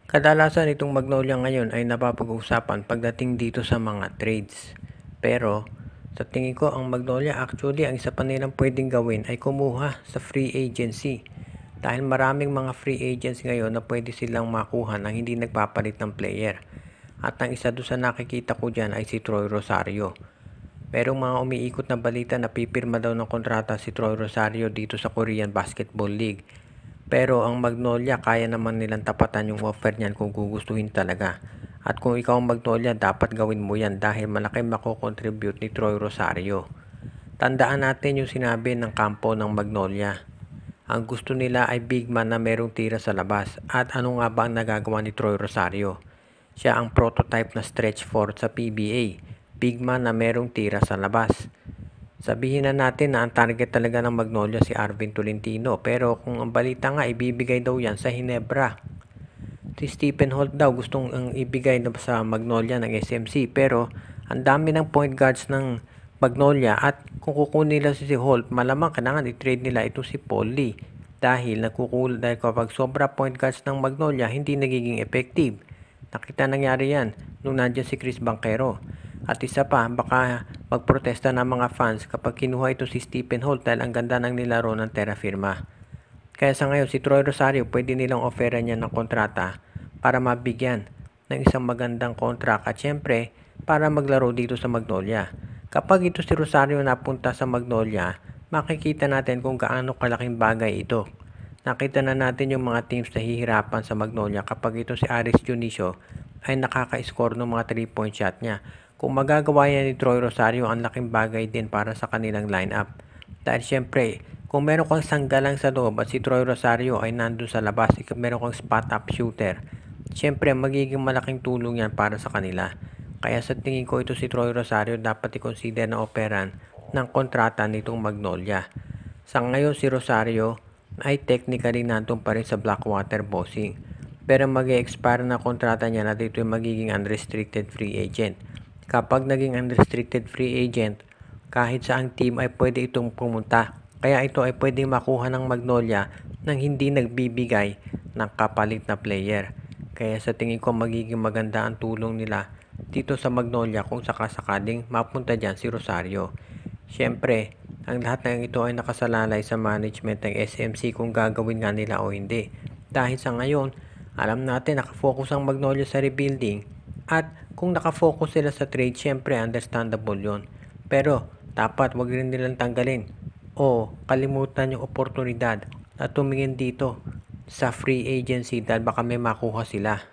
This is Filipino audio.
Kadalasan itong Magnolia ngayon ay napapag-usapan pagdating dito sa mga trades. Pero sa tingin ko ang Magnolia actually ang isa pa nilang pwedeng gawin ay kumuha sa free agency. Dahil maraming mga free agents ngayon na pwede silang makuha nang hindi nagpapalit ng player. At ang isa doon sa nakikita ko dyan ay si Troy Rosario. Merong mga umiikot na balita na pipirma daw ng kontrata si Troy Rosario dito sa Korean Basketball League. Pero ang Magnolia kaya naman nilang tapatan yung offer niyan kung gugustuhin talaga. At kung ikaw ang Magnolia, dapat gawin mo yan dahil malaki mako-contribute ni Troy Rosario. Tandaan natin yung sinabi ng kampo ng Magnolia. Ang gusto nila ay big man na merong tira sa labas. At ano nga ba ang nagagawa ni Troy Rosario? Siya ang prototype na stretch 4 sa PBA. Big man na merong tira sa labas. Sabihin na natin na ang target talaga ng Magnolia si Arvin Tolentino, pero kung ang balita nga ibibigay daw yan sa Hinebra. Si Stephen Holt daw gustong ibigay sa Magnolia ng SMC, pero ang dami ng point guards ng Magnolia at kung kukunin nila si Holt, malamang kailangan i-trade nila ito si Paul Lee dahil kapag sobra point guards ng Magnolia hindi nagiging effective. Nakita nangyari yan nung nandiyan si Chris Banchero. At isa pa, baka magprotesta ng mga fans kapag kinuha ito si Stephen Holt dahil ang ganda ng nilaro ng Terra Firma. Kaya sa ngayon, si Troy Rosario pwede nilang offeran niya ng kontrata para mabigyan ng isang magandang kontrak at syempre para maglaro dito sa Magnolia. Kapag ito si Rosario napunta sa Magnolia, makikita natin kung gaano kalaking bagay ito. Nakita na natin yung mga teams na hihirapan sa Magnolia kapag ito si Aris Dionisio ay nakaka-score ng mga 3-point shot niya. Kung magagawa yan ni Troy Rosario, ang laking bagay din para sa kanilang lineup. Dahil syempre, kung meron kang sanggalang sa loob at si Troy Rosario ay nandun sa labas, meron kang spot-up shooter, syempre magiging malaking tulong yan para sa kanila. Kaya sa tingin ko ito si Troy Rosario dapat i-consider na operan ng kontrata nitong Magnolia. Sa ngayon si Rosario ay technically nandun pa rin sa Blackwater Bossing. Pero mag-expire na kontrata niya na dito yung magiging unrestricted free agent. Kapag naging unrestricted free agent, kahit saang team ay pwede itong pumunta. Kaya ito ay pwedeng makuha ng Magnolia nang hindi nagbibigay ng kapalit na player. Kaya sa tingin ko magiging maganda ang tulong nila dito sa Magnolia kung sakasakaling mapunta dyan si Rosario. Siyempre, ang lahat ng ito ay nakasalalay sa management ng SMC kung gagawin nga nila o hindi. Dahil sa ngayon, alam natin nakafocus ang Magnolia sa rebuilding at kung nakafocus sila sa trade, syempre understandable yon. Pero dapat wag rin nilang tanggalin o kalimutan yung oportunidad na tumingin dito sa free agency dahil baka may makuha sila.